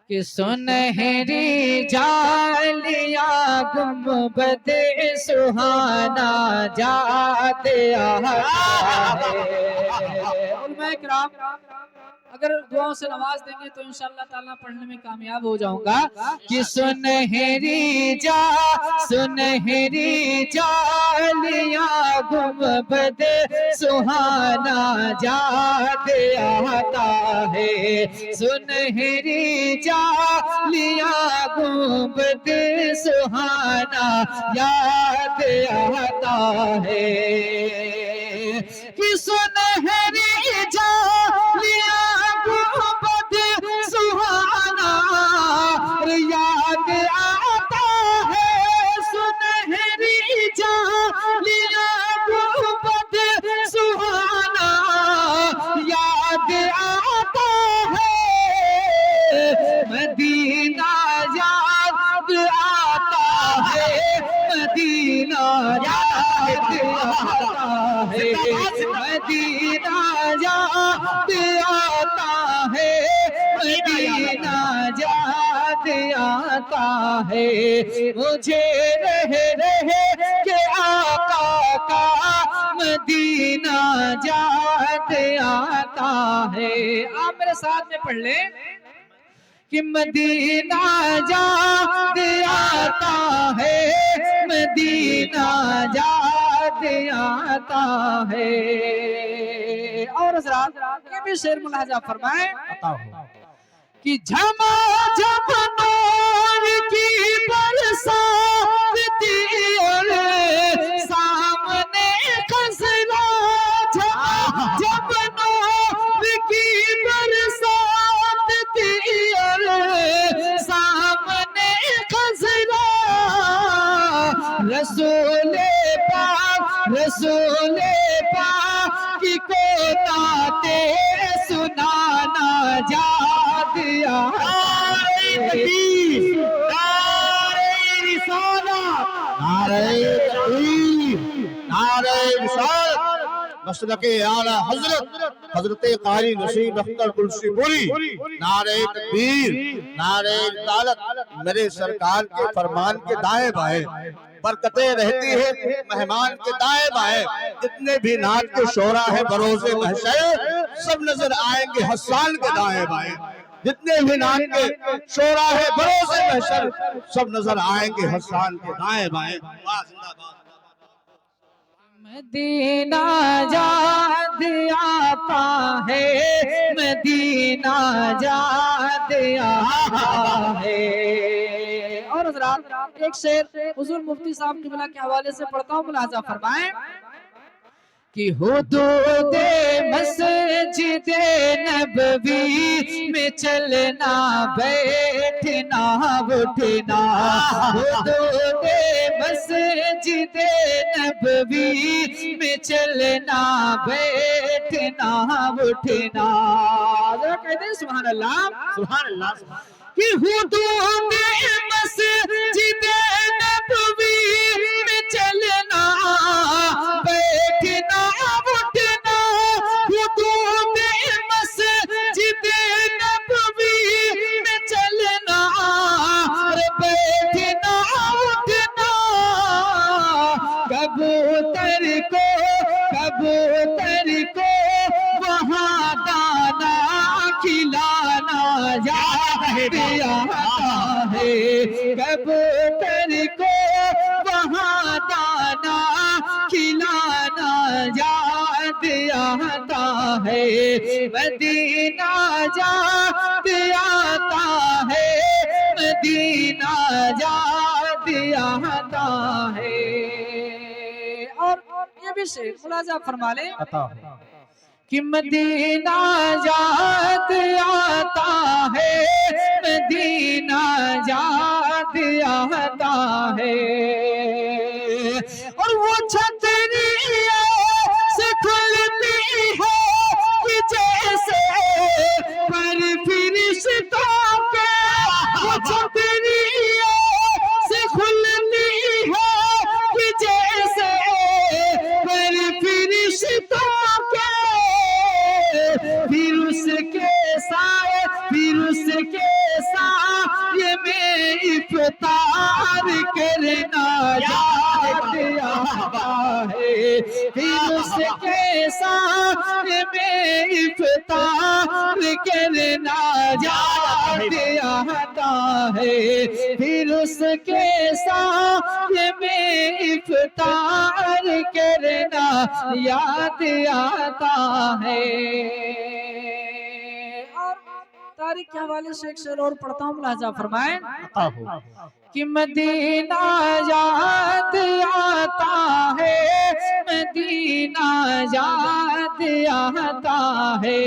کہ سنہری جالیاں گنبد سہانا یاد آتا ہے۔ علماء کرام اگر دعاؤں سے نواز دیں گے تو انشاءاللہ تعالیٰ پڑھنے میں کامیاب ہو جاؤں گا کہ سنہری جالیاں گنبد سہانا یاد آتا ہے۔ سنہری جالیاں گنبد سہانا یاد آتا ہے کہ سنہری جالیاں گنبد سہانا یاد آتا ہے۔ سنہری جالیاں گنبد سہانا یاد آتا ہے۔ مدینہ یاد آتا ہے، مدینہ یاد آتا ہے، مدینہ یاد آتا ہے، مدینہ یاد آتا ہے۔ مجھے رہ کے آقا کا مدینہ یاد آتا ہے۔ آپ میرے ساتھ میں پڑھ لیں کہ مدینہ یاد آتا ہے، مدینہ یاد آتا ہے۔ اور حضرات یہ بھی شعر ملاحظہ فرمائیں کہ جھما جھم نور کی برسات تھی اور سامنے خزرا۔ جھما جھم نور کی برسات تھی اور سامنے خزرا۔ رسول پاک کو نعتیں سنانا یاد آتا ہے۔ نعرہ رسالت، نعرہ تکبیر، نعرہ رسالت، مسلک اعلیٰ حضرت قاری نصیر اختر گلسی پوری، نعرہ تکبیر، نعرہ رسالت۔ میرے سرکار کے فرمان کے دائیں بائیں برکتیں رہتی ہیں، مہمان کے دائیں بائیں جتنے بھی نعت کے شعرا ہیں بروز محشر سب نظر آئیں گے حسان کے دائیں بائیں۔ جتنے بھی نعت کے شعرا ہیں بروز محشر سب نظر آئیں گے حسان کے دائیں بائیں۔ مدینہ یاد آتا ہے، مدینہ یاد آتا ہے۔ اور حضرات ایک شعر حضور مفتی صاحب قبلہ کے حوالے سے پڑھتا ہوں، ملاحظہ فرمائیں کہ حدود مسجد نبوی میں چلنا بیٹھنا اٹھنا۔ حدود مسجد نبوی میں چلنا بیٹھنا اٹھنا۔ ذرا کہہ دیں سبحان اللہ، سبحان اللہ۔ کہ حدود مسجد نبوی میں چلنا بیٹھنا اٹھنا۔ حدود مسجد نبوی میں چلنا بیٹھنا اٹھنا۔ کبوتر کو وہاں دانا کھلانا یاد آتا ہے۔ کبوتر کو وہاں دانا کھلانا یاد آتا ہے۔ مدینہ یاد آتا ہے، مدینہ یاد آتا ہے۔ اور یہ بھی شعر ملاحظہ فرما لیں کہ مدینہ یاد آتا ہے، مدینہ یاد آتا ہے۔ اور وہ چھتری سے کھلتی ہے کہ جیسے پر فرشتوں کے۔ وہ چھتری سے کھلتی ہے کہ جیسے پر فرشتوں کے۔ پھر اس کے سائے افطار کرنا یاد آتا ہے پھر اس کے ساتھ میں افطار کرنا یاد آتا ہے پھر اس کے ساتھ میں افطار کرنا یاد آتا ہے۔ اور تاریخ کے حوالے سے ایک شعر اور پڑھتا ہوں، ملاحظہ فرمائیں کہ مدینہ یاد آتا ہے، مدینہ یاد آتا ہے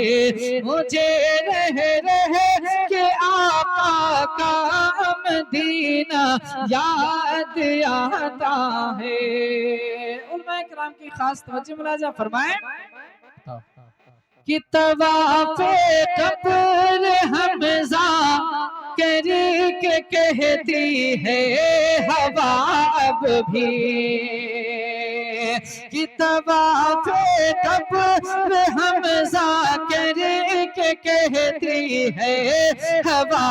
مجھے رہ کے آقا کا مدینہ یاد آتا ہے۔ علماء کرام کی خاص توجہ ملاحظہ فرمائیں کہ طواف قبر حمزہ کر کے کہتی ہے ہوا اب بھی کہ طواف قبر حمزہ کر کے کہتی ہے ہوا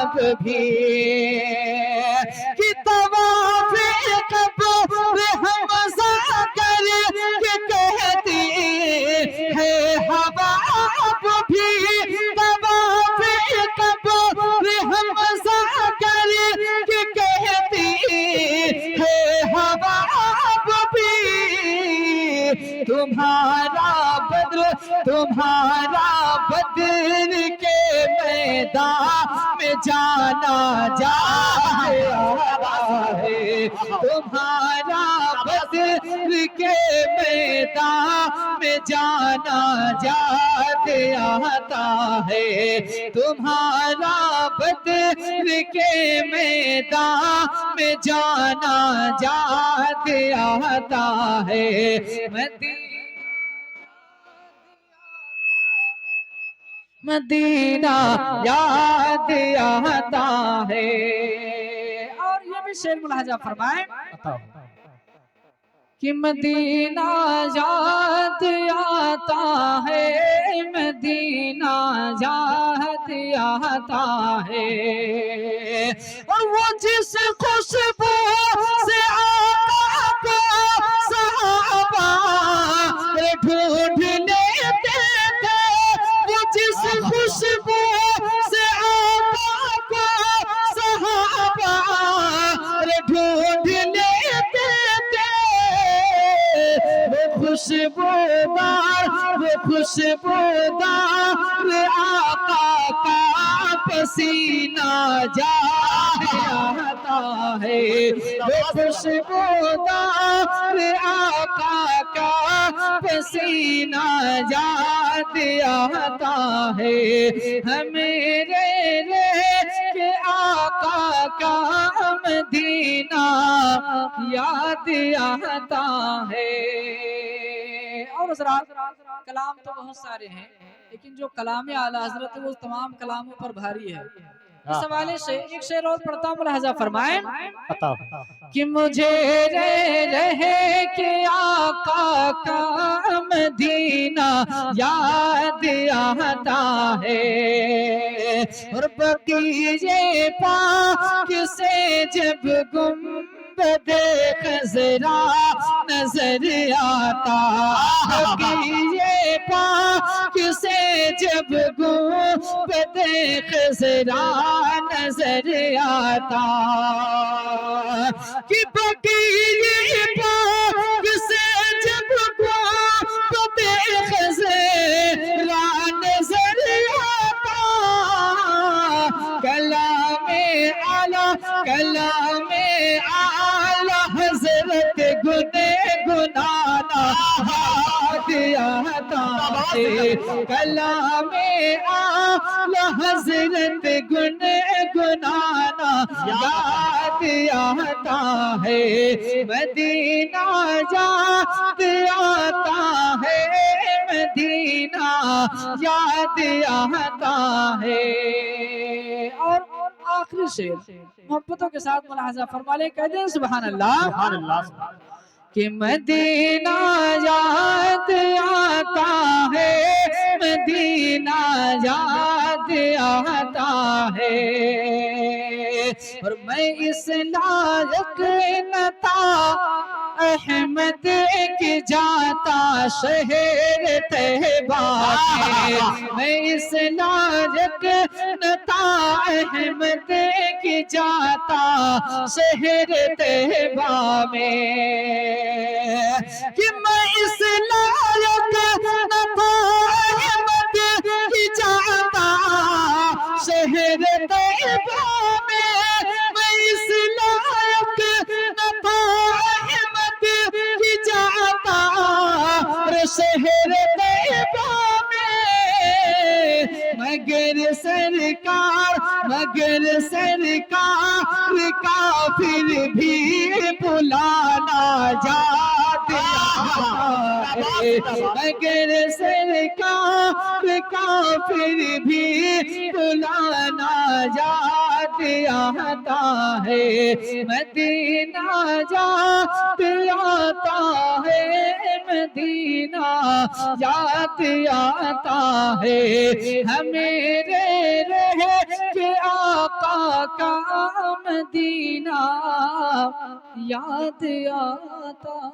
اب بھی کہ طواف قبر حمزہ کر کے کہتی ہے ہوا اب بھی طواف قبر حمزہ کر کے کہتی ہے ہوا اب بھی تمہارا بدر کے میدان میں جانا جا رہا ہے تمہارا بدر کے میدان میں جانا یاد آتا ہے تمہارا بدر کے میدان میں جانا یاد آتا ہے مدینہ یاد آتا ہے۔ اور یہ بھی شعر ملاحظہ فرمائیں کہ مدینہ یاد آتا ہے مدینہ یاد آتا ہے اور وہ جس خوشبو سے آقا کو صحابہ ڈھونڈ لیتے تھے وہ جس خوشبو سے آقا کو صحابہ ڈھونڈ لیتے تھے وہ خوشبودار آقا کا پسینہ جاتا ہے وہ خوشبودار آقا کا پسینہ یاد آتا ہے ہمیرے کے آقا کا مدینہ یاد آتا ہے۔ اور حضرات کلام تو بہت سارے ہیں لیکن جو کلام اعلی حضرت وہ تمام کلاموں پر بھاری ہے اس حوالے سے ایک شعر اور پڑھتا ہوں ملاحظہ فرمائیں کہ مجھے رہے کہ آقا کا مدینہ یاد آتا ہے اور بقیے پاک سے جب گنبد خضرا نظر آتا بقیے پاک سے جب گنبد خضرا نظر آتا کہ بقیے پاک سے جب گنبد خضرا نظر آتا کلام اعلی حضرت گنانا آتا ہے کلام اعلی حضرت گنانا یاد آتا ہے مدینہ یاد آتا ہے مدینہ یاد آتا ہے۔ اور آخری شعر محبتوں کے ساتھ ملاحظہ فرما لے کہہ دیں سبحان اللہ کہ مدینہ یاد آتا ہے مدینہ یاد آتا ہے اور میں اس لائق نہ تھا احمد کی جاتا شہر طیبہ میں، میں اس لائق نہ تھا احمد کی جاتا شہر طیبہ میں، کہ میں اس لائق نہ تھا احمد کی جاتا شہر طیبہ میں، میں اس لائق نہ تھا احمد کی جاتا شہر طیبہ میں، مگر سرکار کا پھر بھی بلانا جاتا ہے، مگر سرکار کا پھر بھی بلانا یاد آتا ہے، مدینہ یاد آتا ہے، مدینہ یاد آتا ہے، ہمیں رہ کے آقا کا مدینہ یاد آتا